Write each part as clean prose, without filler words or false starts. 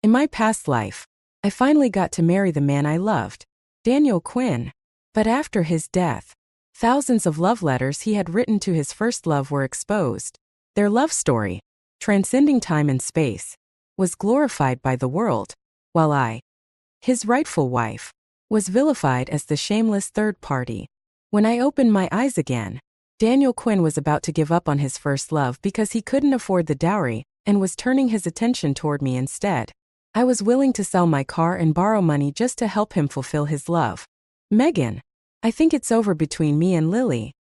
In my past life, I finally got to marry the man I loved, Daniel Quinn. But after his death, thousands of love letters he had written to his first love were exposed. Their love story, transcending time and space, was glorified by the world, while I, his rightful wife, was vilified as the shameless third party. When I opened my eyes again, Daniel Quinn was about to give up on his first love because he couldn't afford the dowry and was turning his attention toward me instead. I was willing to sell my car and borrow money just to help him fulfill his love. Megan, I think it's over between me and Lily,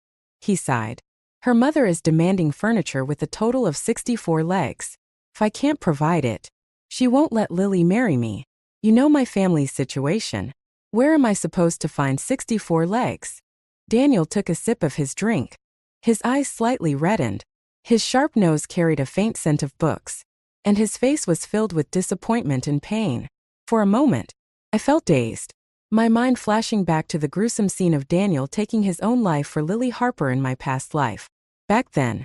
he sighed. Her mother is demanding furniture with a total of 64 legs. If I can't provide it, she won't let Lily marry me. You know my family's situation. Where am I supposed to find 64 legs? Daniel took a sip of his drink. His eyes slightly reddened. His sharp nose carried a faint scent of books, and his face was filled with disappointment and pain. For a moment, I felt dazed, my mind flashing back to the gruesome scene of Daniel taking his own life for Lily Harper in my past life. Back then,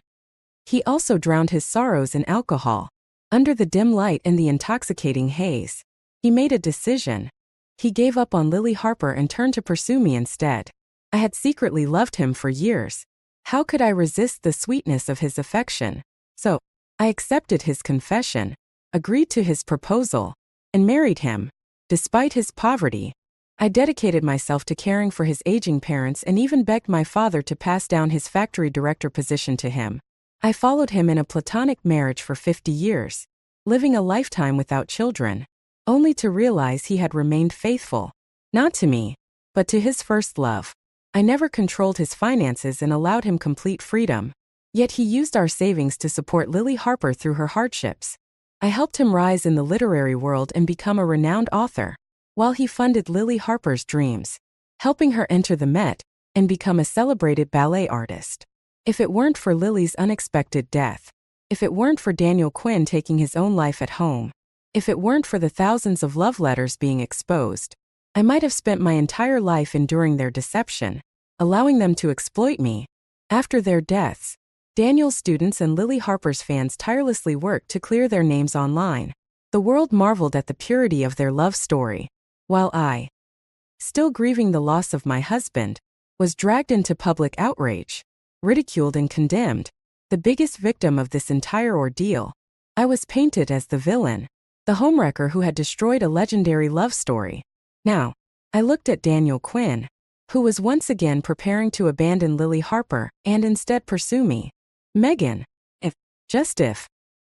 he also drowned his sorrows in alcohol. Under the dim light and the intoxicating haze, he made a decision. He gave up on Lily Harper and turned to pursue me instead. I had secretly loved him for years. How could I resist the sweetness of his affection? So, I accepted his confession, agreed to his proposal, and married him. Despite his poverty, I dedicated myself to caring for his aging parents and even begged my father to pass down his factory director position to him. I followed him in a platonic marriage for 50 years, living a lifetime without children, only to realize he had remained faithful, not to me, but to his first love. I never controlled his finances and allowed him complete freedom. Yet he used our savings to support Lily Harper through her hardships. I helped him rise in the literary world and become a renowned author, while he funded Lily Harper's dreams, helping her enter the Met and become a celebrated ballet artist. If it weren't for Lily's unexpected death, if it weren't for Daniel Quinn taking his own life at home, if it weren't for the thousands of love letters being exposed, I might have spent my entire life enduring their deception, allowing them to exploit me. After their deaths, Daniel's students and Lily Harper's fans tirelessly worked to clear their names online. The world marveled at the purity of their love story, while I, still grieving the loss of my husband, was dragged into public outrage, ridiculed and condemned, the biggest victim of this entire ordeal. I was painted as the villain, the homewrecker who had destroyed a legendary love story. Now, I looked at Daniel Quinn, who was once again preparing to abandon Lily Harper and instead pursue me. Megan, if,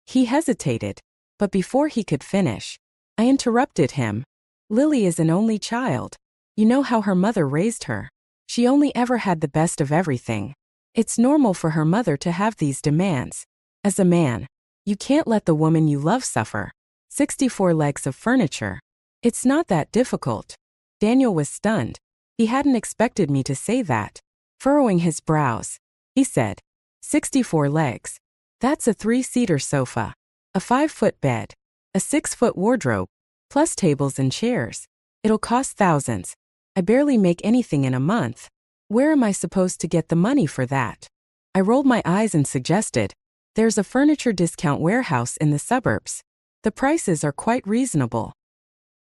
he hesitated, but before he could finish, I interrupted him. Lily is an only child. You know how her mother raised her. She only ever had the best of everything. It's normal for her mother to have these demands. As a man, you can't let the woman you love suffer. 64 legs of furniture. It's not that difficult. Daniel was stunned. He hadn't expected me to say that. Furrowing his brows, he said, 64 legs. That's a 3-seater sofa, a 5-foot bed, a 6-foot wardrobe, plus tables and chairs. It'll cost thousands. I barely make anything in a month. Where am I supposed to get the money for that? I rolled my eyes and suggested, there's a furniture discount warehouse in the suburbs. The prices are quite reasonable.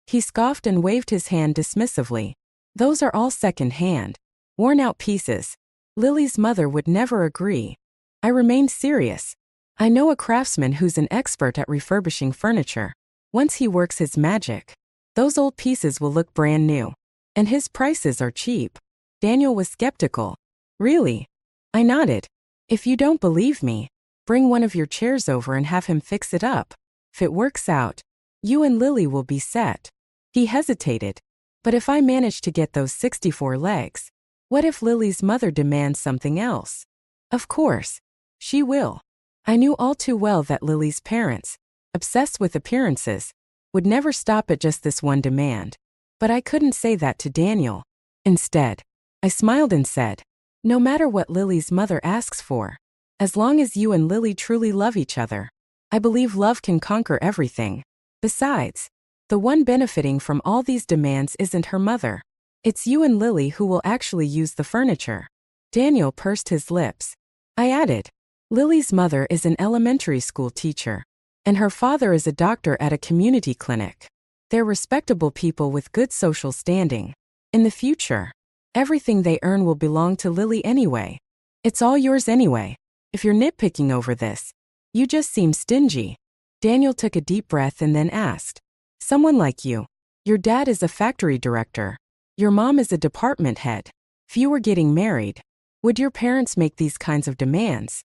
He scoffed and waved his hand dismissively. Those are all second-hand, worn-out pieces. Lily's mother would never agree. I remained serious. I know a craftsman who's an expert at refurbishing furniture. Once he works his magic, those old pieces will look brand new. And his prices are cheap. Daniel was skeptical. Really? I nodded. If you don't believe me, bring one of your chairs over and have him fix it up. If it works out, you and Lily will be set. He hesitated. But if I manage to get those 64 legs, what if Lily's mother demands something else? Of course, she will. I knew all too well that Lily's parents, obsessed with appearances, would never stop at just this one demand. But I couldn't say that to Daniel. Instead, I smiled and said, no matter what Lily's mother asks for, as long as you and Lily truly love each other, I believe love can conquer everything. Besides, the one benefiting from all these demands isn't her mother. It's you and Lily who will actually use the furniture. Daniel pursed his lips. I added, Lily's mother is an elementary school teacher, And her father is a doctor at a community clinic. They're respectable people with good social standing. In the future, everything they earn will belong to Lily anyway. It's all yours anyway. If you're nitpicking over this, you just seem stingy. Daniel took a deep breath and then asked, someone like you. Your dad is a factory director. Your mom is a department head. If you were getting married, would your parents make these kinds of demands?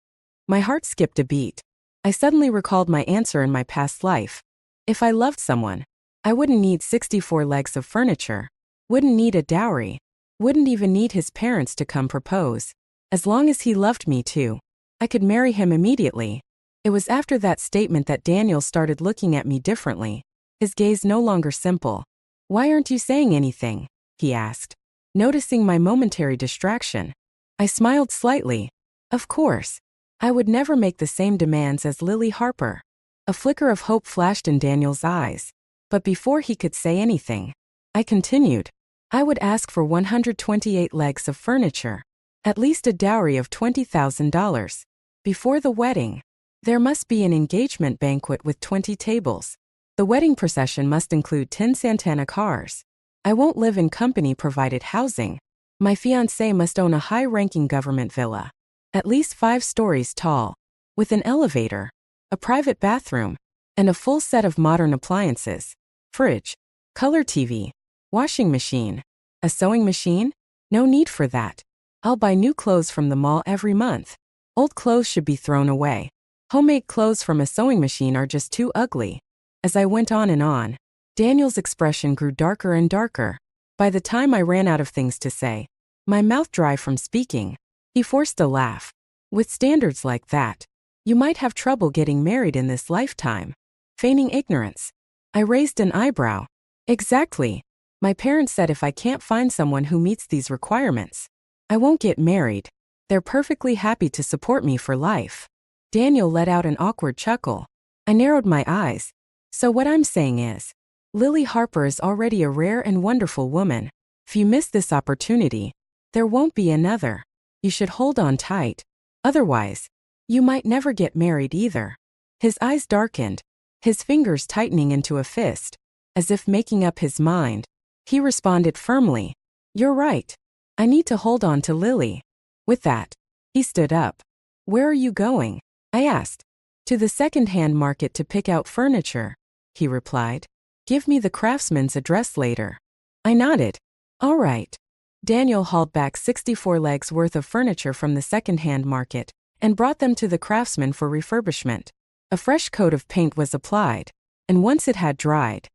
My heart skipped a beat. I suddenly recalled my answer in my past life. If I loved someone, I wouldn't need 64 legs of furniture, wouldn't need a dowry, wouldn't even need his parents to come propose. As long as he loved me too, I could marry him immediately. It was after that statement that Daniel started looking at me differently, his gaze no longer simple. Why aren't you saying anything? He asked, noticing my momentary distraction. I smiled slightly. Of course, I would never make the same demands as Lily Harper. A flicker of hope flashed in Daniel's eyes. But before he could say anything, I continued. I would ask for 128 legs of furniture, at least a dowry of $20,000. Before the wedding, there must be an engagement banquet with 20 tables. The wedding procession must include 10 Santana cars. I won't live in company-provided housing. My fiancé must own a high-ranking government villa, at least 5 stories tall, with an elevator, a private bathroom, and a full set of modern appliances. Fridge, color TV, washing machine, a sewing machine? No need for that. I'll buy new clothes from the mall every month. Old clothes should be thrown away. Homemade clothes from a sewing machine are just too ugly. As I went on, Daniel's expression grew darker and darker. By the time I ran out of things to say, my mouth dry from speaking, he forced a laugh. With standards like that, you might have trouble getting married in this lifetime. Feigning ignorance. I raised an eyebrow. Exactly. My parents said if I can't find someone who meets these requirements, I won't get married. They're perfectly happy to support me for life. Daniel let out an awkward chuckle. I narrowed my eyes. So what I'm saying is, Lily Harper is already a rare and wonderful woman. If you miss this opportunity, there won't be another. You should hold on tight. Otherwise, you might never get married either. His eyes darkened, his fingers tightening into a fist, as if making up his mind. He responded firmly, "You're right. I need to hold on to Lily." With that, he stood up. "Where are you going?" I asked. "To the second-hand market to pick out furniture," he replied. "Give me the craftsman's address later." I nodded. "All right." Daniel hauled back 64 legs worth of furniture from the second-hand market and brought them to the craftsman for refurbishment. A fresh coat of paint was applied, and once it had dried,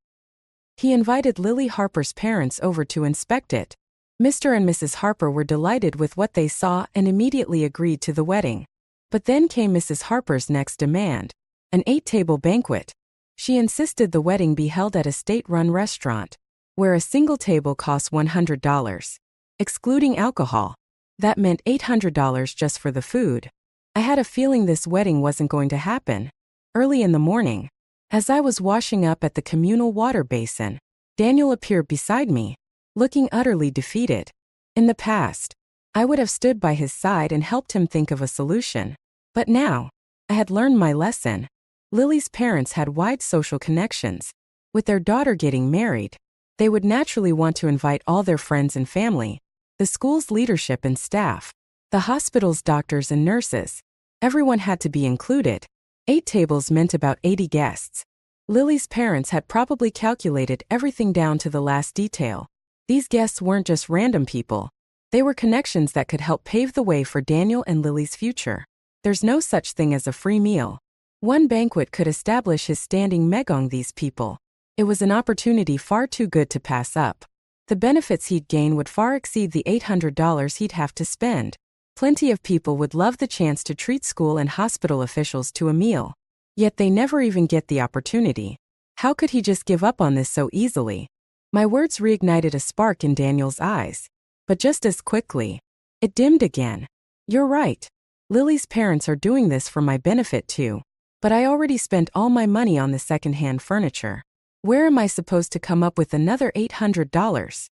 he invited Lily Harper's parents over to inspect it. Mr. and Mrs. Harper were delighted with what they saw and immediately agreed to the wedding. But then came Mrs. Harper's next demand, an 8-table banquet. She insisted the wedding be held at a state-run restaurant, where a single table costs $100, excluding alcohol. That meant $800 just for the food. I had a feeling this wedding wasn't going to happen. Early in the morning, as I was washing up at the communal water basin, Daniel appeared beside me, looking utterly defeated. In the past, I would have stood by his side and helped him think of a solution. But now, I had learned my lesson. Lily's parents had wide social connections. With their daughter getting married, they would naturally want to invite all their friends and family, the school's leadership and staff, the hospital's doctors and nurses. Everyone had to be included. 8 tables meant about 80 guests. Lily's parents had probably calculated everything down to the last detail. These guests weren't just random people. They were connections that could help pave the way for Daniel and Lily's future. There's no such thing as a free meal. One banquet could establish his standing among these people. It was an opportunity far too good to pass up. The benefits he'd gain would far exceed the $800 he'd have to spend. Plenty of people would love the chance to treat school and hospital officials to a meal. Yet they never even get the opportunity. How could he just give up on this so easily? My words reignited a spark in Daniel's eyes. But just as quickly, it dimmed again. "You're right. Lily's parents are doing this for my benefit too. But I already spent all my money on the second-hand furniture. Where am I supposed to come up with another $800?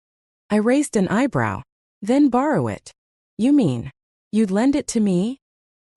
I raised an eyebrow. "Then borrow it." "You mean, you'd lend it to me?"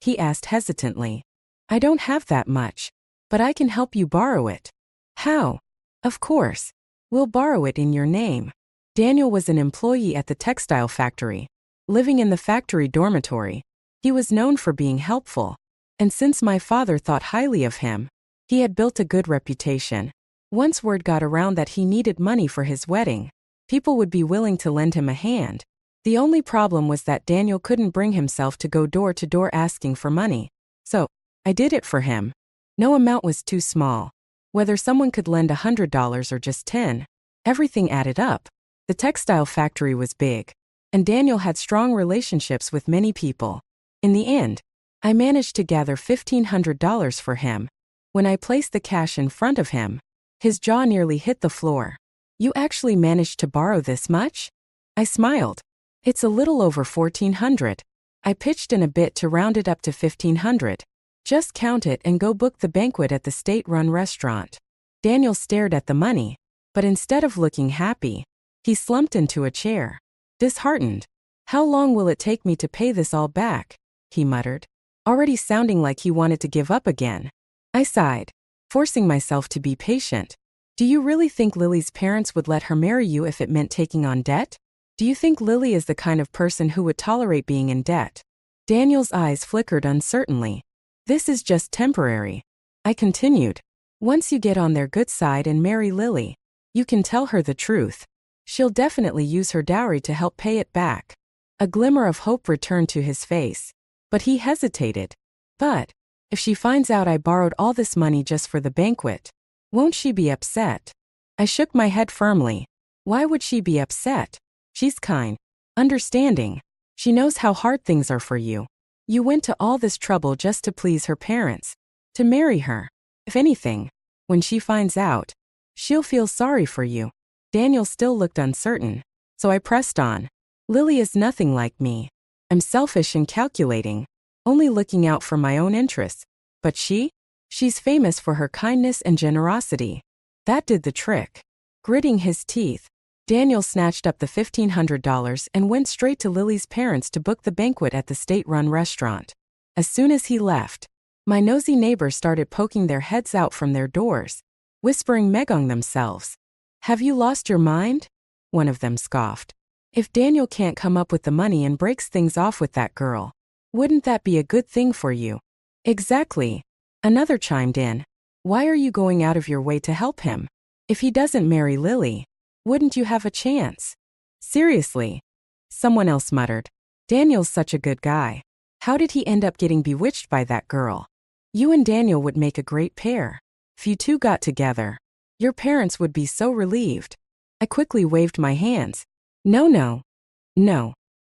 he asked hesitantly. "I don't have that much. But I can help you borrow it. How? Of course. We'll borrow it in your name. Daniel was an employee at the textile factory. Living in the factory dormitory, he was known for being helpful. And since my father thought highly of him, he had built a good reputation. Once word got around that he needed money for his wedding, people would be willing to lend him a hand. The only problem was that Daniel couldn't bring himself to go door to door asking for money. So, I did it for him. No amount was too small. Whether someone could lend $100 or just 10, everything added up. The textile factory was big, and Daniel had strong relationships with many people. In the end, I managed to gather $1,500 for him. When I placed the cash in front of him, his jaw nearly hit the floor. You actually managed to borrow this much? I smiled. It's a little over $1,400. I pitched in a bit to round it up to $1,500. Just count it and go book the banquet at the state-run restaurant. Daniel stared at the money, but instead of looking happy, he slumped into a chair. Disheartened. How long will it take me to pay this all back? He muttered, already sounding like he wanted to give up again. I sighed, forcing myself to be patient. Do you really think Lily's parents would let her marry you if it meant taking on debt? Do you think Lily is the kind of person who would tolerate being in debt? Daniel's eyes flickered uncertainly. This is just temporary. I continued. Once you get on their good side and marry Lily, you can tell her the truth. She'll definitely use her dowry to help pay it back. A glimmer of hope returned to his face. But he hesitated. But, if she finds out I borrowed all this money just for the banquet, won't she be upset? I shook my head firmly. Why would she be upset? She's kind, understanding. She knows how hard things are for you. You went to all this trouble just to please her parents, to marry her. If anything, when she finds out, she'll feel sorry for you. Daniel still looked uncertain, so I pressed on. Lily is nothing like me. I'm selfish and calculating, only looking out for my own interests. But she's famous for her kindness and generosity. That did the trick. Gritting his teeth, Daniel snatched up the $1,500 and went straight to Lily's parents to book the banquet at the state-run restaurant. As soon as he left, my nosy neighbors started poking their heads out from their doors, whispering megong themselves. Have you lost your mind? One of them scoffed. If Daniel can't come up with the money and breaks things off with that girl, wouldn't that be a good thing for you? Exactly. Another chimed in. Why are you going out of your way to help him? If he doesn't marry Lily, wouldn't you have a chance? Seriously. Someone else muttered. Daniel's such a good guy. How did he end up getting bewitched by that girl? You and Daniel would make a great pair. If you two got together, your parents would be so relieved. I quickly waved my hands. No.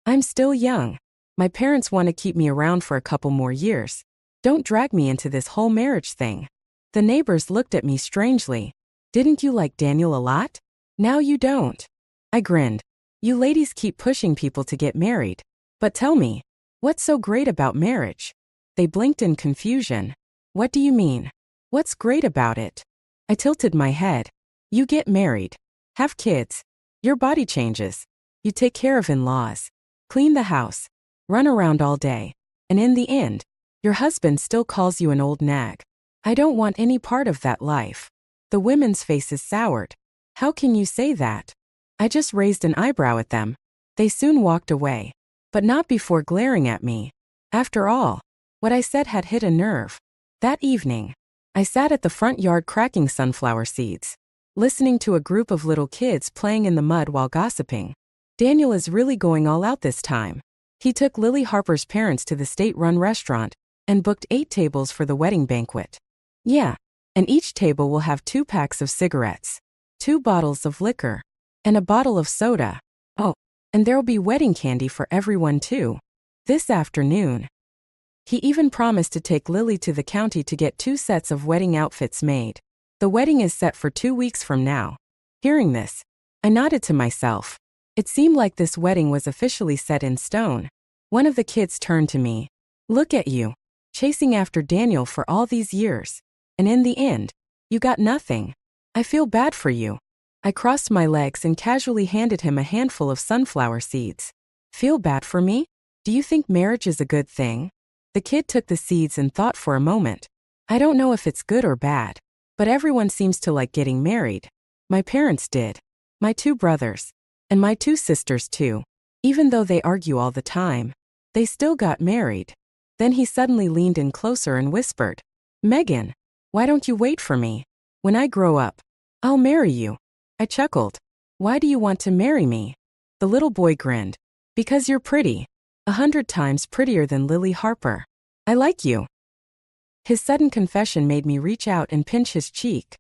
I'm still young. My parents want to keep me around for a couple more years. Don't drag me into this whole marriage thing. The neighbors looked at me strangely. Didn't you like Daniel a lot? Now you don't. I grinned. You ladies keep pushing people to get married. But tell me, what's so great about marriage? They blinked in confusion. What do you mean? What's great about it? I tilted my head. You get married. Have kids. Your body changes. You take care of in-laws. Clean the house. Run around all day. And in the end, your husband still calls you an old nag. I don't want any part of that life. The women's faces soured. How can you say that? I just raised an eyebrow at them. They soon walked away. But not before glaring at me. After all, what I said had hit a nerve. That evening, I sat at the front yard cracking sunflower seeds, listening to a group of little kids playing in the mud while gossiping. Daniel is really going all out this time. He took Lily Harper's parents to the state-run restaurant and booked 8 tables for the wedding banquet. Yeah, and each table will have 2 packs of cigarettes, 2 bottles of liquor, and a bottle of soda. Oh, and there'll be wedding candy for everyone too. This afternoon. He even promised to take Lily to the county to get 2 sets of wedding outfits made. The wedding is set for 2 weeks from now. Hearing this, I nodded to myself. It seemed like this wedding was officially set in stone. One of the kids turned to me. Look at you, chasing after Daniel for all these years. And in the end, you got nothing. I feel bad for you. I crossed my legs and casually handed him a handful of sunflower seeds. Feel bad for me? Do you think marriage is a good thing? The kid took the seeds and thought for a moment. I don't know if it's good or bad, but everyone seems to like getting married. My parents did. My 2 brothers. And my 2 sisters too. Even though they argue all the time, they still got married. Then he suddenly leaned in closer and whispered, Megan, why don't you wait for me? When I grow up, I'll marry you. I chuckled. Why do you want to marry me? The little boy grinned. Because you're pretty. 100 times prettier than Lily Harper. I like you. His sudden confession made me reach out and pinch his cheek.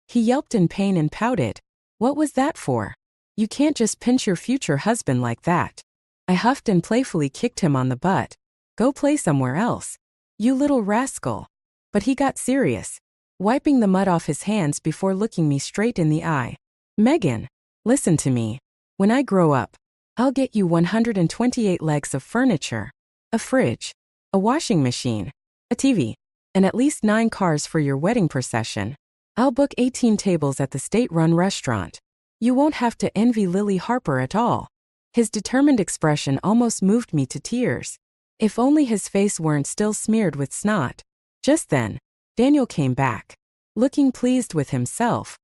He yelped in pain and pouted. What was that for? You can't just pinch your future husband like that. I huffed and playfully kicked him on the butt. Go play somewhere else. You little rascal. But he got serious, wiping the mud off his hands before looking me straight in the eye. Megan, listen to me. When I grow up, I'll get you 128 legs of furniture, a fridge, a washing machine, a TV, and at least 9 cars for your wedding procession. I'll book 18 tables at the state-run restaurant. You won't have to envy Lily Harper at all. His determined expression almost moved me to tears. If only his face weren't still smeared with snot. Just then, Daniel came back, looking pleased with himself.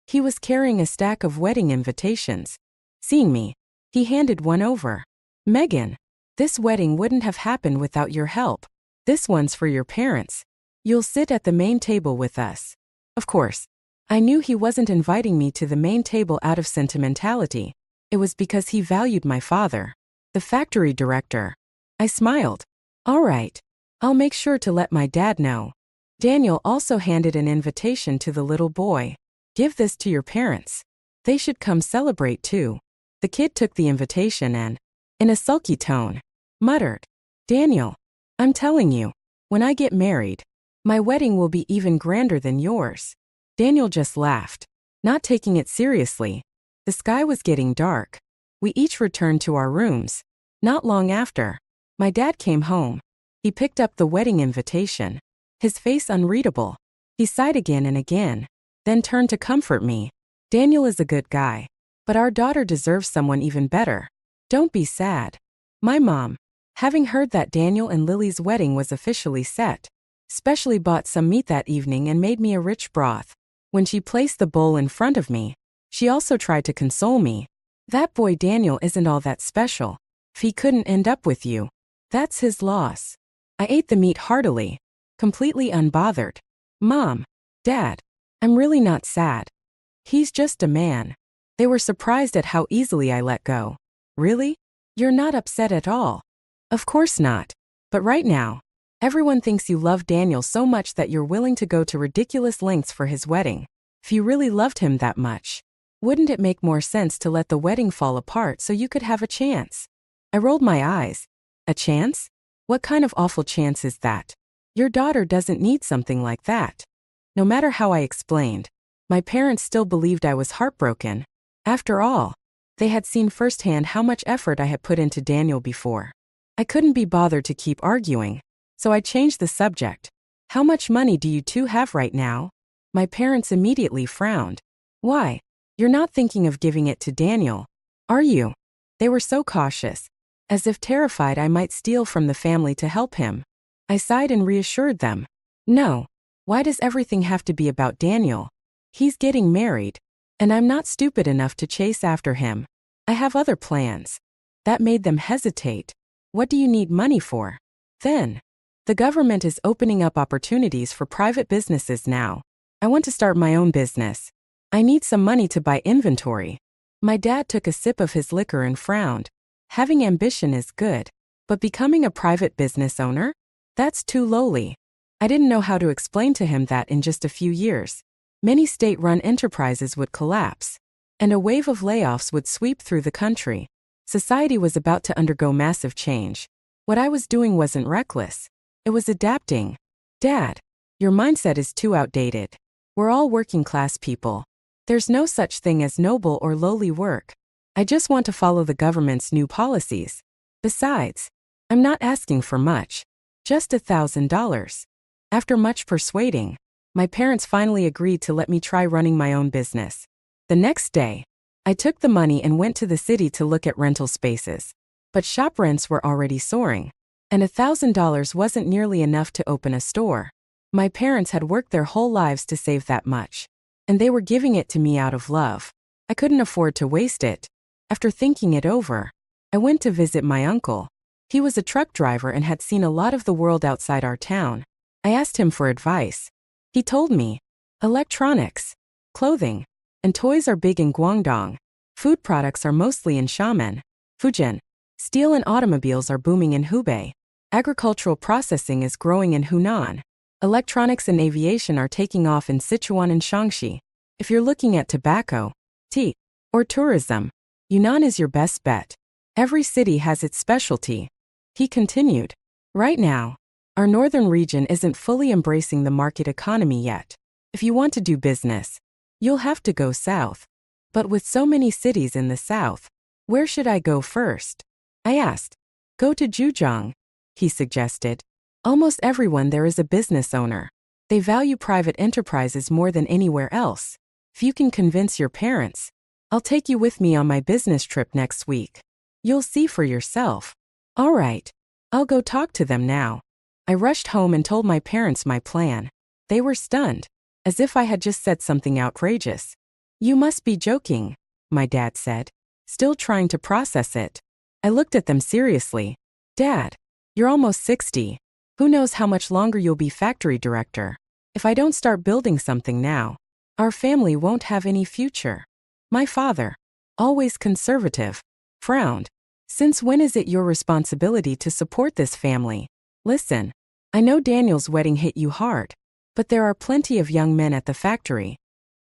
He was carrying a stack of wedding invitations. Seeing me, he handed one over. Megan, this wedding wouldn't have happened without your help. This one's for your parents. You'll sit at the main table with us. Of course, I knew he wasn't inviting me to the main table out of sentimentality. It was because he valued my father, the factory director. I smiled. All right. I'll make sure to let my dad know. Daniel also handed an invitation to the little boy. Give this to your parents. They should come celebrate too. The kid took the invitation and, in a sulky tone, muttered, Daniel, I'm telling you, when I get married, my wedding will be even grander than yours. Daniel just laughed, not taking it seriously. The sky was getting dark. We each returned to our rooms. Not long after, my dad came home. He picked up the wedding invitation, his face unreadable. He sighed again and again, then turned to comfort me. Daniel is a good guy, but our daughter deserves someone even better. Don't be sad. My mom, having heard that Daniel and Lily's wedding was officially set, specially bought some meat that evening and made me a rich broth. When she placed the bowl in front of me, she also tried to console me. That boy Daniel isn't all that special. If he couldn't end up with you, that's his loss. I ate the meat heartily, completely unbothered. Mom, Dad, I'm really not sad. He's just a man. They were surprised at how easily I let go. Really? You're not upset at all? Of course not. But right now, everyone thinks you love Daniel so much that you're willing to go to ridiculous lengths for his wedding. If you really loved him that much, wouldn't it make more sense to let the wedding fall apart so you could have a chance? I rolled my eyes. A chance? What kind of awful chance is that? Your daughter doesn't need something like that. No matter how I explained, my parents still believed I was heartbroken. After all, they had seen firsthand how much effort I had put into Daniel before. I couldn't be bothered to keep arguing, so I changed the subject. How much money do you two have right now? My parents immediately frowned. Why? You're not thinking of giving it to Daniel, are you? They were so cautious, as if terrified I might steal from the family to help him. I sighed and reassured them. No. Why does everything have to be about Daniel? He's getting married, and I'm not stupid enough to chase after him. I have other plans. That made them hesitate. What do you need money for? Then, the government is opening up opportunities for private businesses now. I want to start my own business. I need some money to buy inventory. My dad took a sip of his liquor and frowned. Having ambition is good, but becoming a private business owner? That's too lowly. I didn't know how to explain to him that in just a few years, many state-run enterprises would collapse, and a wave of layoffs would sweep through the country. Society was about to undergo massive change. What I was doing wasn't reckless. It was adapting. Dad, your mindset is too outdated. We're all working-class people. There's no such thing as noble or lowly work. I just want to follow the government's new policies. Besides, I'm not asking for much. Just $1,000. After much persuading, my parents finally agreed to let me try running my own business. The next day, I took the money and went to the city to look at rental spaces. But shop rents were already soaring, and $1,000 wasn't nearly enough to open a store. My parents had worked their whole lives to save that much, and they were giving it to me out of love. I couldn't afford to waste it. After thinking it over, I went to visit my uncle. He was a truck driver and had seen a lot of the world outside our town. I asked him for advice. He told me, electronics, clothing, and toys are big in Guangdong. Food products are mostly in Xiamen, Fujian. Steel and automobiles are booming in Hubei. Agricultural processing is growing in Hunan. Electronics and aviation are taking off in Sichuan and Shaanxi. If you're looking at tobacco, tea, or tourism, Yunnan is your best bet. Every city has its specialty. He continued. Right now, our northern region isn't fully embracing the market economy yet. If you want to do business, you'll have to go south. But with so many cities in the south, where should I go first? I asked. Go to Zhejiang, he suggested. Almost everyone there is a business owner. They value private enterprises more than anywhere else. If you can convince your parents, I'll take you with me on my business trip next week. You'll see for yourself. All right, I'll go talk to them now. I rushed home and told my parents my plan. They were stunned, as if I had just said something outrageous. You must be joking, my dad said, still trying to process it. I looked at them seriously. Dad, you're almost 60. Who knows how much longer you'll be factory director? If I don't start building something now, our family won't have any future. My father, always conservative, frowned. Since when is it your responsibility to support this family? Listen, I know Daniel's wedding hit you hard, but there are plenty of young men at the factory.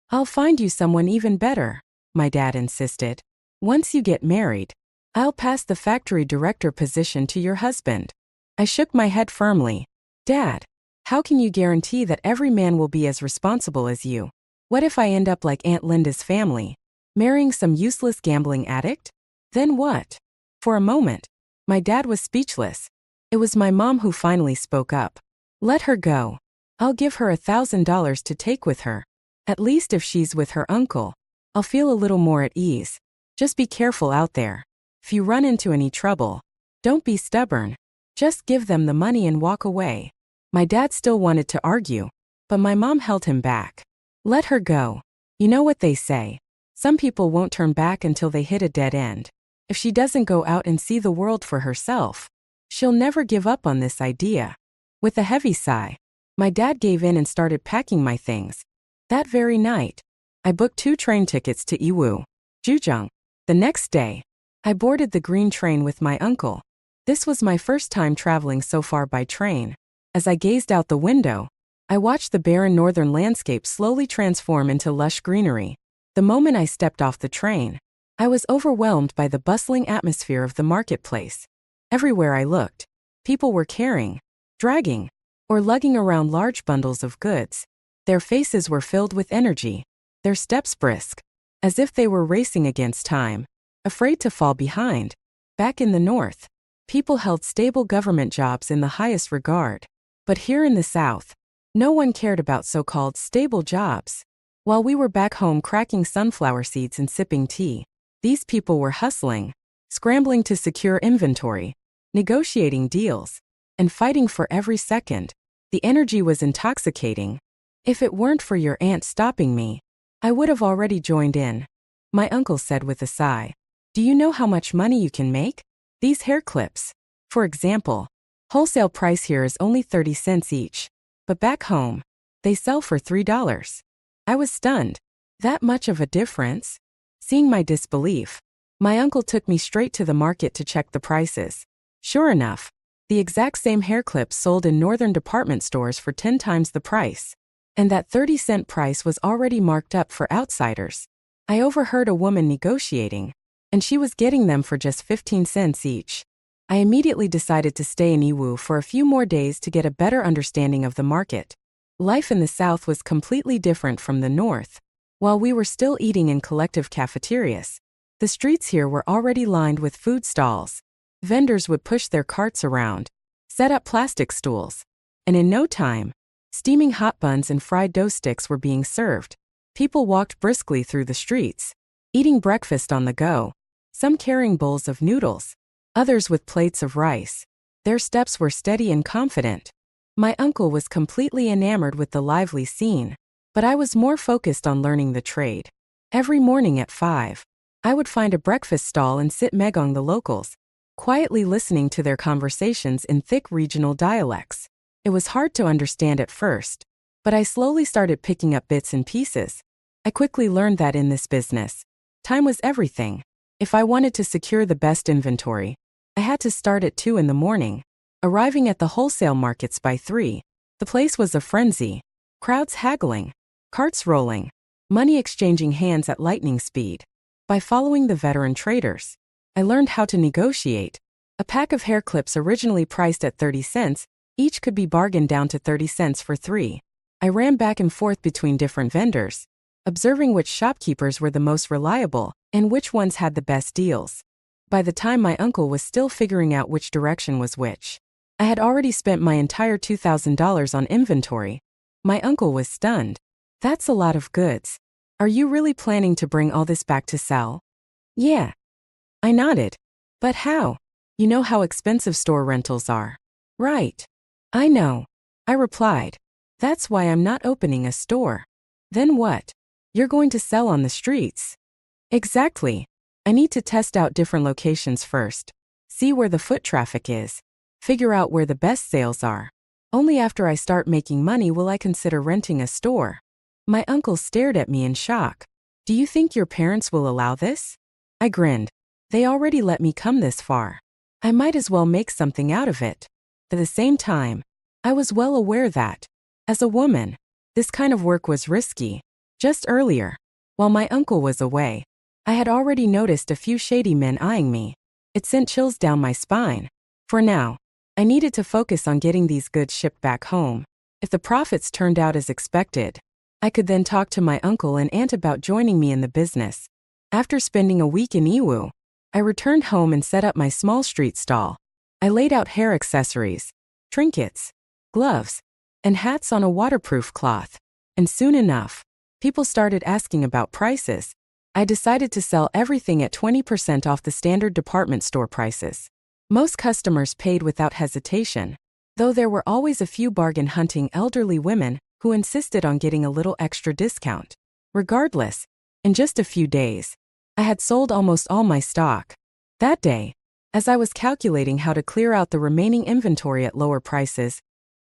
I'll find you someone even better, my dad insisted. Once you get married, I'll pass the factory director position to your husband. I shook my head firmly. Dad, how can you guarantee that every man will be as responsible as you? What if I end up like Aunt Linda's family, marrying some useless gambling addict? Then what? For a moment, my dad was speechless. It was my mom who finally spoke up. Let her go. I'll give her $1,000 to take with her. At least if she's with her uncle, I'll feel a little more at ease. Just be careful out there. If you run into any trouble, don't be stubborn. Just give them the money and walk away. My dad still wanted to argue, but my mom held him back. Let her go. You know what they say. Some people won't turn back until they hit a dead end. If she doesn't go out and see the world for herself, she'll never give up on this idea. With a heavy sigh, my dad gave in and started packing my things. That very night, I booked 2 train tickets to Yiwu, Zhejiang. The next day, I boarded the green train with my uncle. This was my first time traveling so far by train. As I gazed out the window, I watched the barren northern landscape slowly transform into lush greenery. The moment I stepped off the train, I was overwhelmed by the bustling atmosphere of the marketplace. Everywhere I looked, people were carrying, dragging, or lugging around large bundles of goods. Their faces were filled with energy, their steps brisk, as if they were racing against time, afraid to fall behind. Back in the north, people held stable government jobs in the highest regard. But here in the south, no one cared about so-called stable jobs. While we were back home cracking sunflower seeds and sipping tea, these people were hustling, scrambling to secure inventory, negotiating deals, and fighting for every second. The energy was intoxicating. If it weren't for your aunt stopping me, I would have already joined in. My uncle said with a sigh. Do you know how much money you can make? These hair clips, for example, wholesale price here is only 30 cents each. But back home, they sell for $3. I was stunned. That much of a difference? Seeing my disbelief, my uncle took me straight to the market to check the prices. Sure enough, the exact same hair clips sold in northern department stores for 10 times the price. And that 30-cent price was already marked up for outsiders. I overheard a woman negotiating, and she was getting them for just 15 cents each. I immediately decided to stay in Yiwu for a few more days to get a better understanding of the market. Life in the south was completely different from the north. While we were still eating in collective cafeterias, the streets here were already lined with food stalls. Vendors would push their carts around, set up plastic stools, and in no time, steaming hot buns and fried dough sticks were being served. People walked briskly through the streets, eating breakfast on the go, some carrying bowls of noodles, others with plates of rice. Their steps were steady and confident. My uncle was completely enamored with the lively scene, but I was more focused on learning the trade. Every morning at 5, I would find a breakfast stall and sit megong the locals, quietly listening to their conversations in thick regional dialects. It was hard to understand at first, but I slowly started picking up bits and pieces. I quickly learned that in this business, time was everything. If I wanted to secure the best inventory, I had to start at 2 in the morning. Arriving at the wholesale markets by 3, the place was a frenzy. Crowds haggling, carts rolling, money exchanging hands at lightning speed. By following the veteran traders, I learned how to negotiate. A pack of hair clips originally priced at 30 cents, each could be bargained down to 30 cents for 3. I ran back and forth between different vendors, observing which shopkeepers were the most reliable and which ones had the best deals. By the time my uncle was still figuring out which direction was which, I had already spent my entire $2,000 on inventory. My uncle was stunned. That's a lot of goods. Are you really planning to bring all this back to sell? Yeah. I nodded. But how? You know how expensive store rentals are. Right. I know. I replied. That's why I'm not opening a store. Then what? You're going to sell on the streets. Exactly. I need to test out different locations first. See where the foot traffic is. Figure out where the best sales are. Only after I start making money will I consider renting a store. My uncle stared at me in shock. Do you think your parents will allow this? I grinned. They already let me come this far. I might as well make something out of it. At the same time, I was well aware that, as a woman, this kind of work was risky. Just earlier, while my uncle was away, I had already noticed a few shady men eyeing me. It sent chills down my spine. For now, I needed to focus on getting these goods shipped back home. If the profits turned out as expected, I could then talk to my uncle and aunt about joining me in the business. After spending a week in Iwu, I returned home and set up my small street stall. I laid out hair accessories, trinkets, gloves, and hats on a waterproof cloth. And soon enough, people started asking about prices. I decided to sell everything at 20% off the standard department store prices. Most customers paid without hesitation, though there were always a few bargain-hunting elderly women who insisted on getting a little extra discount. Regardless, in just a few days, I had sold almost all my stock. That day, as I was calculating how to clear out the remaining inventory at lower prices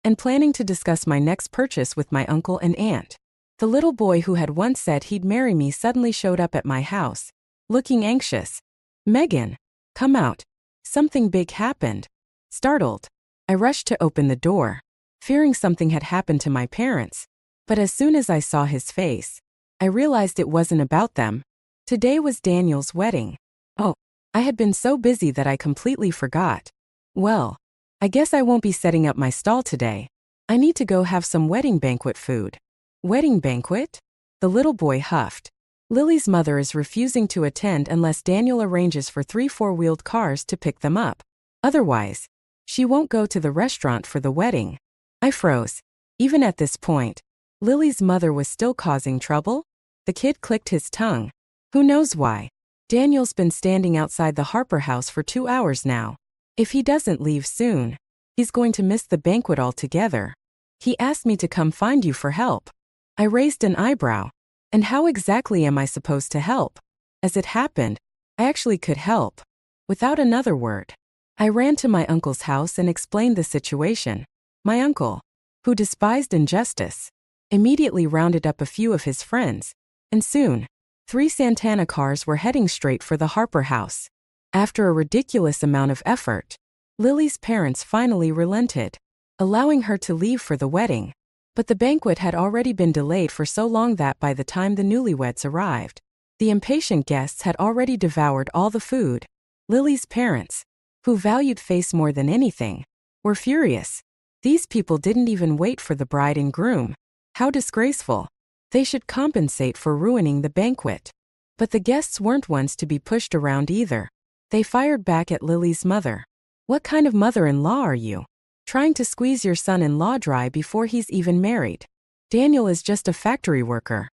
and planning to discuss my next purchase with my uncle and aunt, the little boy who had once said he'd marry me suddenly showed up at my house, looking anxious. Megan, come out. Something big happened. Startled, I rushed to open the door, fearing something had happened to my parents. But as soon as I saw his face, I realized it wasn't about them. Today was Daniel's wedding. Oh, I had been so busy that I completely forgot. Well, I guess I won't be setting up my stall today. I need to go have some wedding banquet food. Wedding banquet? The little boy huffed. Lily's mother is refusing to attend unless Daniel arranges for 3 four-wheeled cars to pick them up. Otherwise, she won't go to the restaurant for the wedding. I froze. Even at this point, Lily's mother was still causing trouble? The kid clicked his tongue. Who knows why? Daniel's been standing outside the Harper house for 2 hours now. If he doesn't leave soon, he's going to miss the banquet altogether. He asked me to come find you for help. I raised an eyebrow. And how exactly am I supposed to help? As it happened, I actually could help. Without another word, I ran to my uncle's house and explained the situation. My uncle, who despised injustice, immediately rounded up a few of his friends, and soon, 3 Santana cars were heading straight for the Harper house. After a ridiculous amount of effort, Lily's parents finally relented, allowing her to leave for the wedding. But the banquet had already been delayed for so long that by the time the newlyweds arrived, the impatient guests had already devoured all the food. Lily's parents, who valued face more than anything, were furious. These people didn't even wait for the bride and groom. How disgraceful. They should compensate for ruining the banquet. But the guests weren't ones to be pushed around either. They fired back at Lily's mother. What kind of mother-in-law are you? Trying to squeeze your son-in-law dry before he's even married. Daniel is just a factory worker.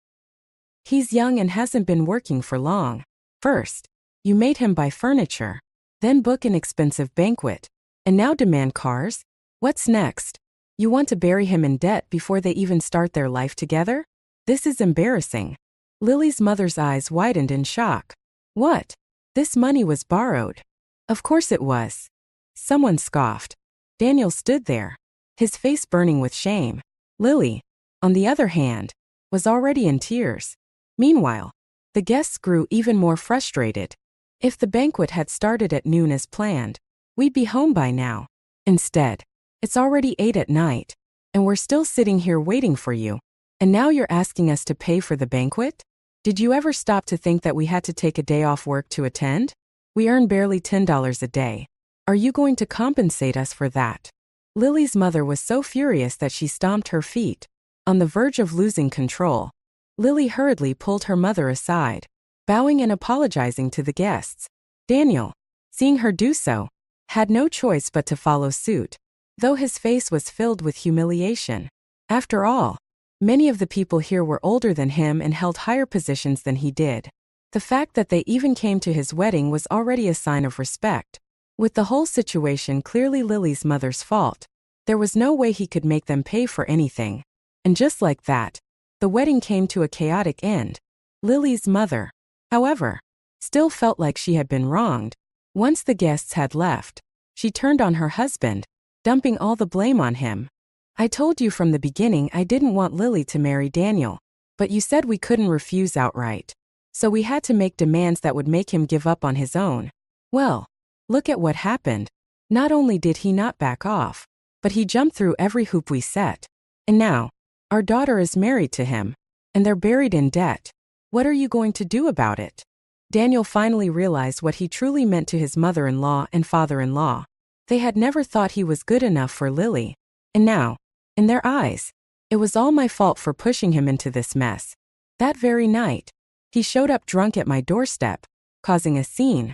He's young and hasn't been working for long. First, you made him buy furniture, then book an expensive banquet, and now demand cars? What's next? You want to bury him in debt before they even start their life together? This is embarrassing. Lily's mother's eyes widened in shock. What? This money was borrowed. Of course it was. Someone scoffed. Daniel stood there, his face burning with shame. Lily, on the other hand, was already in tears. Meanwhile, the guests grew even more frustrated. If the banquet had started at noon as planned, we'd be home by now. Instead, it's already 8 at night, and we're still sitting here waiting for you. And now you're asking us to pay for the banquet? Did you ever stop to think that we had to take a day off work to attend? We earn barely $10 a day. Are you going to compensate us for that? Lily's mother was so furious that she stomped her feet. On the verge of losing control, Lily hurriedly pulled her mother aside, bowing and apologizing to the guests. Daniel, seeing her do so, had no choice but to follow suit, though his face was filled with humiliation. After all, many of the people here were older than him and held higher positions than he did. The fact that they even came to his wedding was already a sign of respect. With the whole situation clearly Lily's mother's fault, there was no way he could make them pay for anything. And just like that, the wedding came to a chaotic end. Lily's mother, however, still felt like she had been wronged. Once the guests had left, she turned on her husband, dumping all the blame on him. I told you from the beginning I didn't want Lily to marry Daniel, but you said we couldn't refuse outright. So we had to make demands that would make him give up on his own. Well, look at what happened. Not only did he not back off, but he jumped through every hoop we set. And now, our daughter is married to him, and they're buried in debt. What are you going to do about it? Daniel finally realized what he truly meant to his mother-in-law and father-in-law. They had never thought he was good enough for Lily. And now, in their eyes, it was all my fault for pushing him into this mess. That very night, he showed up drunk at my doorstep, causing a scene.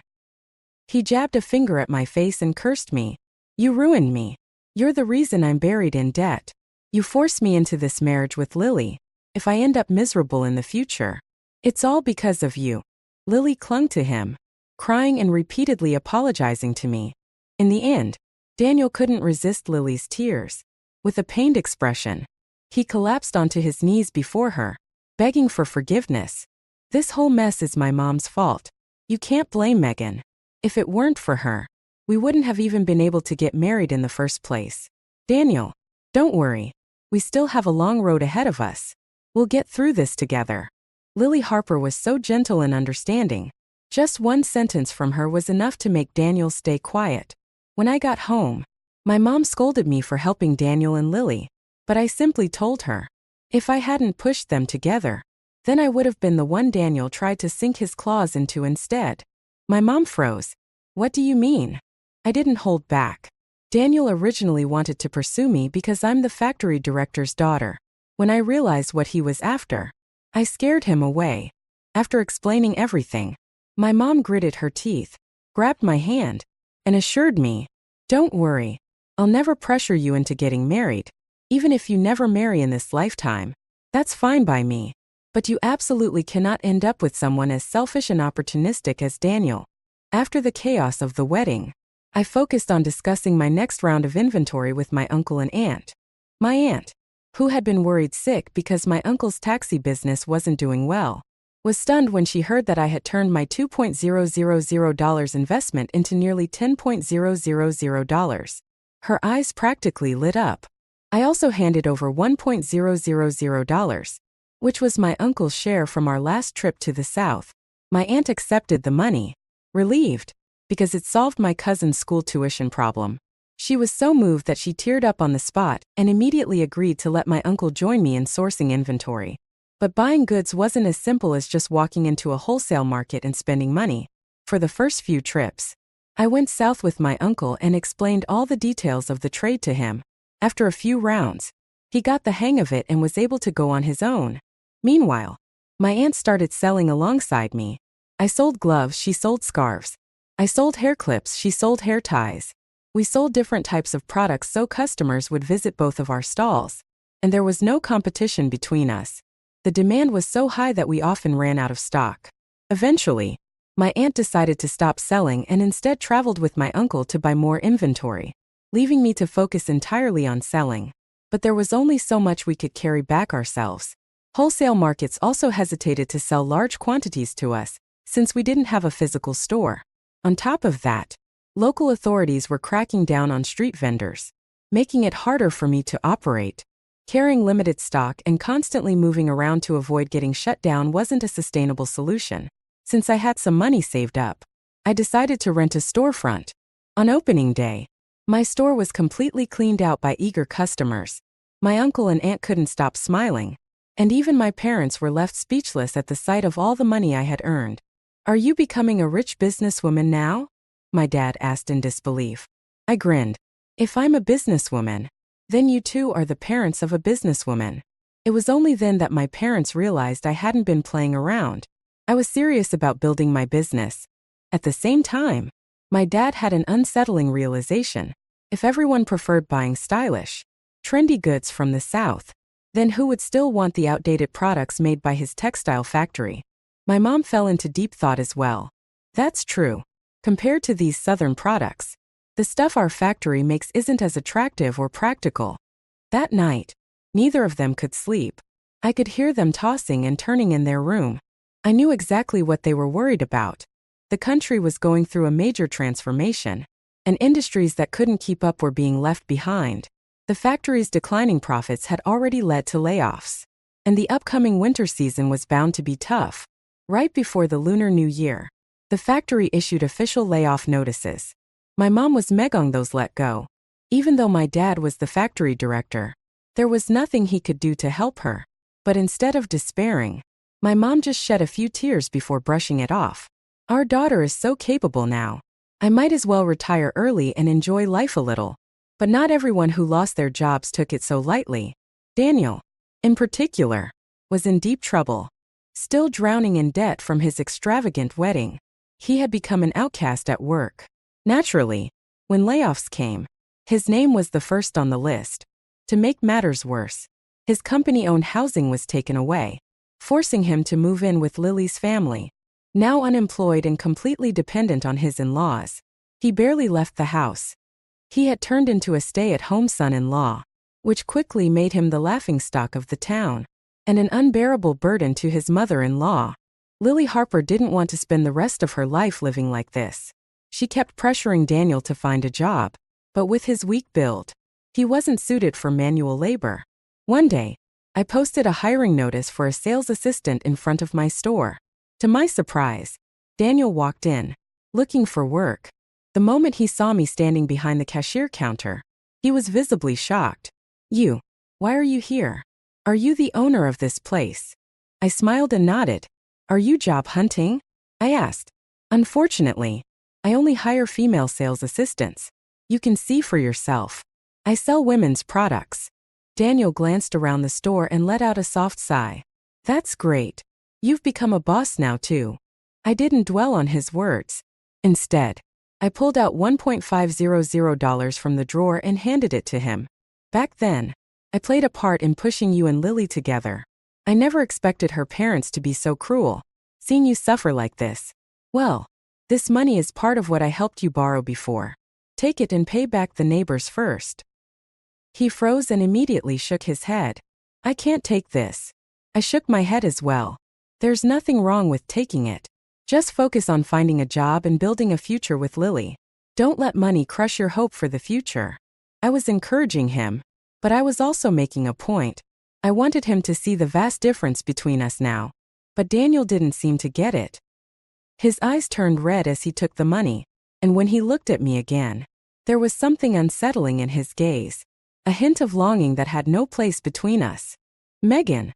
He jabbed a finger at my face and cursed me. You ruined me. You're the reason I'm buried in debt. You forced me into this marriage with Lily. If I end up miserable in the future, it's all because of you. Lily clung to him, crying and repeatedly apologizing to me. In the end, Daniel couldn't resist Lily's tears. With a pained expression, he collapsed onto his knees before her, begging for forgiveness. This whole mess is my mom's fault. You can't blame Megan. If it weren't for her, we wouldn't have even been able to get married in the first place. Daniel, don't worry. We still have a long road ahead of us. We'll get through this together. Lily Harper was so gentle and understanding. Just one sentence from her was enough to make Daniel stay quiet. When I got home, my mom scolded me for helping Daniel and Lily, but I simply told her, if I hadn't pushed them together, then I would have been the one Daniel tried to sink his claws into instead. My mom froze. What do you mean? I didn't hold back. Daniel originally wanted to pursue me because I'm the factory director's daughter. When I realized what he was after, I scared him away. After explaining everything, my mom gritted her teeth, grabbed my hand, and assured me, don't worry, I'll never pressure you into getting married. Even if you never marry in this lifetime, that's fine by me. But you absolutely cannot end up with someone as selfish and opportunistic as Daniel. After the chaos of the wedding, I focused on discussing my next round of inventory with my uncle and aunt. My aunt, who had been worried sick because my uncle's taxi business wasn't doing well, was stunned when she heard that I had turned my $2,000 investment into nearly $10,000. Her eyes practically lit up. I also handed over $1,000, which was my uncle's share from our last trip to the South. My aunt accepted the money, relieved, because it solved my cousin's school tuition problem. She was so moved that she teared up on the spot and immediately agreed to let my uncle join me in sourcing inventory. But buying goods wasn't as simple as just walking into a wholesale market and spending money. For the first few trips, I went south with my uncle and explained all the details of the trade to him. After a few rounds, he got the hang of it and was able to go on his own. Meanwhile, my aunt started selling alongside me. I sold gloves, she sold scarves. I sold hair clips, she sold hair ties. We sold different types of products so customers would visit both of our stalls, and there was no competition between us. The demand was so high that we often ran out of stock. Eventually, my aunt decided to stop selling and instead traveled with my uncle to buy more inventory, leaving me to focus entirely on selling. but there was only so much we could carry back ourselves. Wholesale markets also hesitated to sell large quantities to us, since we didn't have a physical store. On top of that, local authorities were cracking down on street vendors, making it harder for me to operate. Carrying limited stock and constantly moving around to avoid getting shut down wasn't a sustainable solution. Since I had some money saved up, I decided to rent a storefront. On opening day, my store was completely cleaned out by eager customers. My uncle and aunt couldn't stop smiling, and even my parents were left speechless at the sight of all the money I had earned. "Are you becoming a rich businesswoman now?" my dad asked in disbelief. I grinned. "If I'm a businesswoman, then you too are the parents of a businesswoman." It was only then that my parents realized I hadn't been playing around. I was serious about building my business. At the same time, my dad had an unsettling realization. If everyone preferred buying stylish, trendy goods from the South, then who would still want the outdated products made by his textile factory? My mom fell into deep thought as well. That's true. Compared to these Southern products, the stuff our factory makes isn't as attractive or practical. That night, neither of them could sleep. I could hear them tossing and turning in their room. I knew exactly what they were worried about. The country was going through a major transformation, and industries that couldn't keep up were being left behind. The factory's declining profits had already led to layoffs, and the upcoming winter season was bound to be tough. Right before the Lunar New Year, the factory issued official layoff notices. My mom was megong those let go. Even though my dad was the factory director, there was nothing he could do to help her. But instead of despairing, my mom just shed a few tears before brushing it off. "Our daughter is so capable now. I might as well retire early and enjoy life a little." But not everyone who lost their jobs took it so lightly. Daniel, in particular, was in deep trouble. Still drowning in debt from his extravagant wedding, he had become an outcast at work. Naturally, when layoffs came, his name was the first on the list. To make matters worse, his company-owned housing was taken away, forcing him to move in with Lily's family. Now unemployed and completely dependent on his in-laws, he barely left the house. He had turned into a stay-at-home son-in-law, which quickly made him the laughingstock of the town, and an unbearable burden to his mother-in-law. Lily Harper didn't want to spend the rest of her life living like this. She kept pressuring Daniel to find a job, but with his weak build, he wasn't suited for manual labor. One day, I posted a hiring notice for a sales assistant in front of my store. To my surprise, Daniel walked in, looking for work. The moment he saw me standing behind the cashier counter, he was visibly shocked. Why are you here? Are you the owner of this place?" I smiled and nodded. "Are you job hunting?" I asked. "Unfortunately, I only hire female sales assistants. You can see for yourself. I sell women's products." Daniel glanced around the store and let out a soft sigh. "That's great. You've become a boss now too." I didn't dwell on his words. Instead, I pulled out $1.500 from the drawer and handed it to him. "Back then, I played a part in pushing you and Lily together. I never expected her parents to be so cruel. Seeing you suffer like this. Well, this money is part of what I helped you borrow before. Take it and pay back the neighbors first." He froze and immediately shook his head. "I can't take this." I shook my head as well. "There's nothing wrong with taking it. Just focus on finding a job and building a future with Lily. Don't let money crush your hope for the future." I was encouraging him, but I was also making a point. I wanted him to see the vast difference between us now. But Daniel didn't seem to get it. His eyes turned red as he took the money, and when he looked at me again, there was something unsettling in his gaze, a hint of longing that had no place between us. "Megan,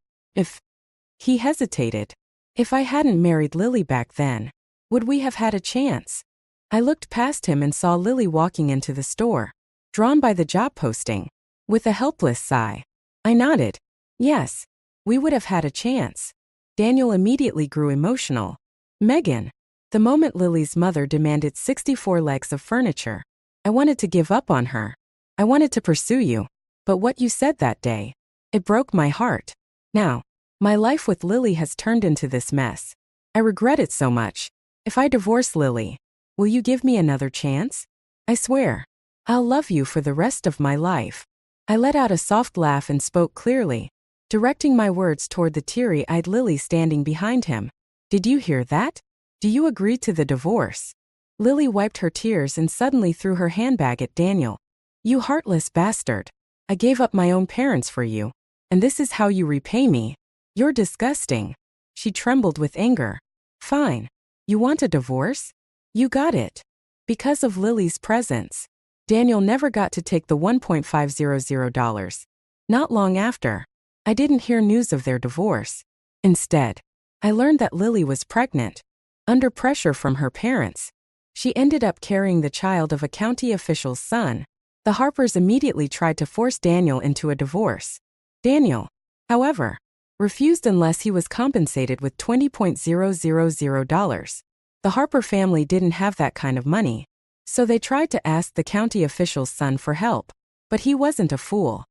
he hesitated. "If I hadn't married Lily back then, would we have had a chance?" I looked past him and saw Lily walking into the store, drawn by the job posting. With a helpless sigh, I nodded. "Yes, we would have had a chance." Daniel immediately grew emotional. "Megan, the moment Lily's mother demanded 64 legs of furniture, I wanted to give up on her. I wanted to pursue you. But what you said that day, it broke my heart. Now, my life with Lily has turned into this mess. I regret it so much. If I divorce Lily, will you give me another chance? I swear, I'll love you for the rest of my life." I let out a soft laugh and spoke clearly, directing my words toward the teary-eyed Lily standing behind him. Did you hear that? Do you agree to the divorce? Lily wiped her tears and suddenly threw her handbag at Daniel. You heartless bastard. I gave up my own parents for you. And this is how you repay me? You're disgusting. She trembled with anger. Fine. You want a divorce? You got it. Because of Lily's presence, Daniel never got to take the $1.500. Not long after, I didn't hear news of their divorce. Instead, I learned that Lily was pregnant. Under pressure from her parents, she ended up carrying the child of a county official's son. The Harpers immediately tried to force Daniel into a divorce. Daniel, however, refused unless he was compensated with $20,000. The Harper family didn't have that kind of money, so they tried to ask the county official's son for help, but he wasn't a fool.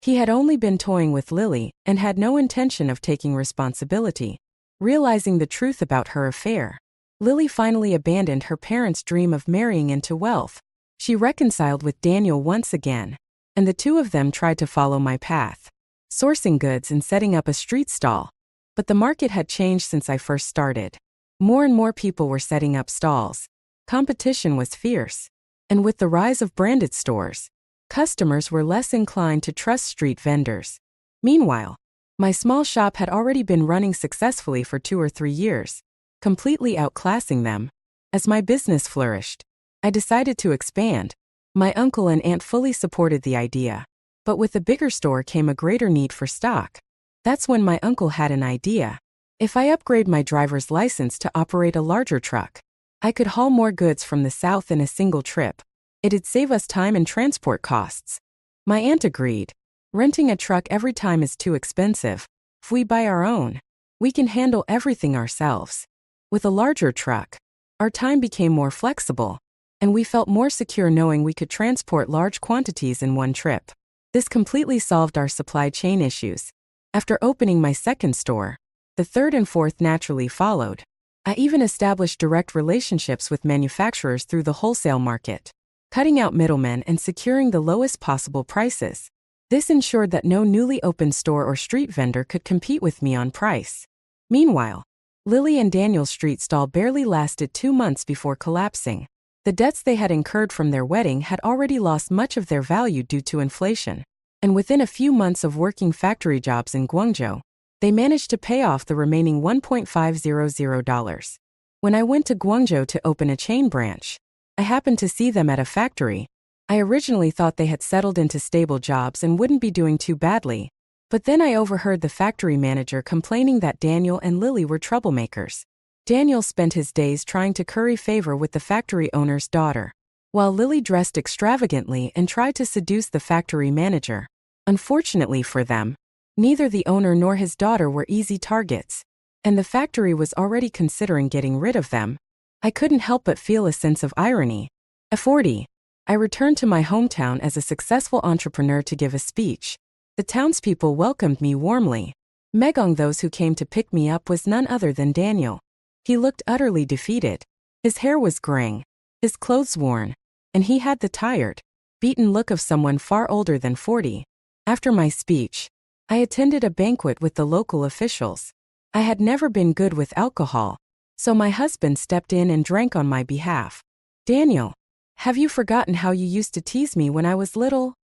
He had only been toying with Lily and had no intention of taking responsibility. Realizing the truth about her affair, Lily finally abandoned her parents' dream of marrying into wealth. She reconciled with Daniel once again, and the two of them tried to follow my path, sourcing goods and setting up a street stall. But the market had changed since I first started. More and more people were setting up stalls. Competition was fierce. And with the rise of branded stores, customers were less inclined to trust street vendors. Meanwhile, my small shop had already been running successfully for 2 or 3 years, completely outclassing them. As my business flourished, I decided to expand. My uncle and aunt fully supported the idea. But with the bigger store came a greater need for stock. That's when my uncle had an idea. If I upgrade my driver's license to operate a larger truck, I could haul more goods from the south in a single trip. It'd save us time and transport costs. My aunt agreed. Renting a truck every time is too expensive. If we buy our own, we can handle everything ourselves. With a larger truck, our time became more flexible, and we felt more secure knowing we could transport large quantities in one trip. This completely solved our supply chain issues. After opening my second store, the third and fourth naturally followed. I even established direct relationships with manufacturers through the wholesale market, cutting out middlemen and securing the lowest possible prices. This ensured that no newly opened store or street vendor could compete with me on price. Meanwhile, Lily and Daniel's street stall barely lasted 2 months before collapsing. The debts they had incurred from their wedding had already lost much of their value due to inflation. And within a few months of working factory jobs in Guangzhou, they managed to pay off the remaining $1.500. When I went to Guangzhou to open a chain branch, I happened to see them at a factory. I originally thought they had settled into stable jobs and wouldn't be doing too badly. But then I overheard the factory manager complaining that Daniel and Lily were troublemakers. Daniel spent his days trying to curry favor with the factory owner's daughter, while Lily dressed extravagantly and tried to seduce the factory manager. Unfortunately for them, neither the owner nor his daughter were easy targets, and the factory was already considering getting rid of them. I couldn't help but feel a sense of irony. At 40, I returned to my hometown as a successful entrepreneur to give a speech. The townspeople welcomed me warmly. Among those who came to pick me up was none other than Daniel. He looked utterly defeated. His hair was graying, his clothes worn, and he had the tired, beaten look of someone far older than 40. After my speech, I attended a banquet with the local officials. I had never been good with alcohol, so my husband stepped in and drank on my behalf. Daniel, have you forgotten how you used to tease me when I was little?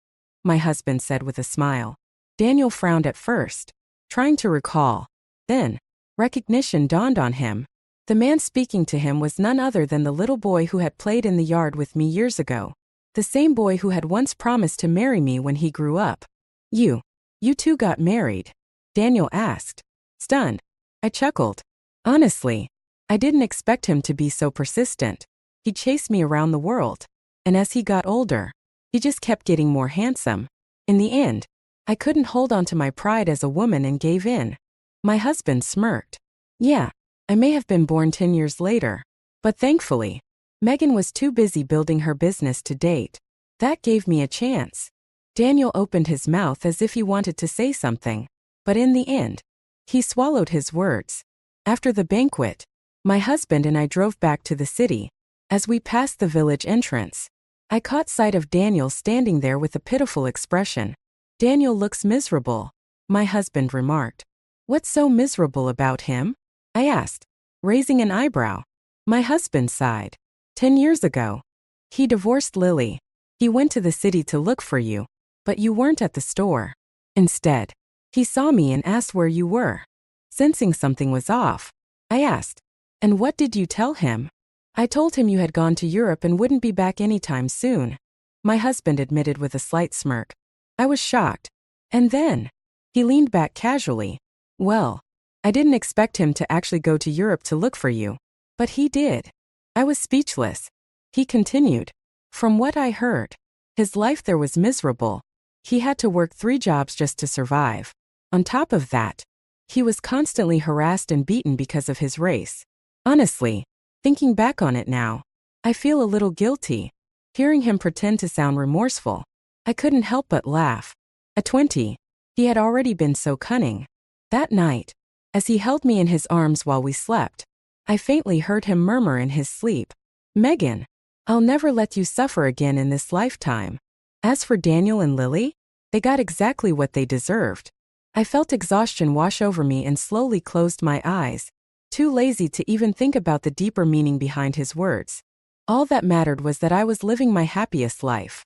My husband said with a smile. Daniel frowned at first, trying to recall. Then, recognition dawned on him. The man speaking to him was none other than the little boy who had played in the yard with me years ago. The same boy who had once promised to marry me when he grew up. You two got married? Daniel asked. Stunned, I chuckled. Honestly, I didn't expect him to be so persistent. He chased me around the world, and as he got older, he just kept getting more handsome. In the end, I couldn't hold on to my pride as a woman and gave in. My husband smirked. Yeah, I may have been born 10 years later, but thankfully, Megan was too busy building her business to date. That gave me a chance. Daniel opened his mouth as if he wanted to say something, but in the end, he swallowed his words. After the banquet, my husband and I drove back to the city. As we passed the village entrance, I caught sight of Daniel standing there with a pitiful expression. Daniel looks miserable, my husband remarked. What's so miserable about him? I asked, raising an eyebrow. My husband sighed. 10 years ago. He divorced Lily. He went to the city to look for you, but you weren't at the store. Instead, he saw me and asked where you were. Sensing something was off, I asked, and what did you tell him? I told him you had gone to Europe and wouldn't be back anytime soon. My husband admitted with a slight smirk. I was shocked. And then, he leaned back casually. Well, I didn't expect him to actually go to Europe to look for you, but he did. I was speechless. He continued. From what I heard, his life there was miserable. He had to work 3 jobs just to survive. On top of that, he was constantly harassed and beaten because of his race. Honestly, thinking back on it now, I feel a little guilty. Hearing him pretend to sound remorseful, I couldn't help but laugh. At 20, he had already been so cunning. That night, as he held me in his arms while we slept, I faintly heard him murmur in his sleep, Megan, I'll never let you suffer again in this lifetime. As for Daniel and Lily, they got exactly what they deserved. I felt exhaustion wash over me and slowly closed my eyes, too lazy to even think about the deeper meaning behind his words. All that mattered was that I was living my happiest life.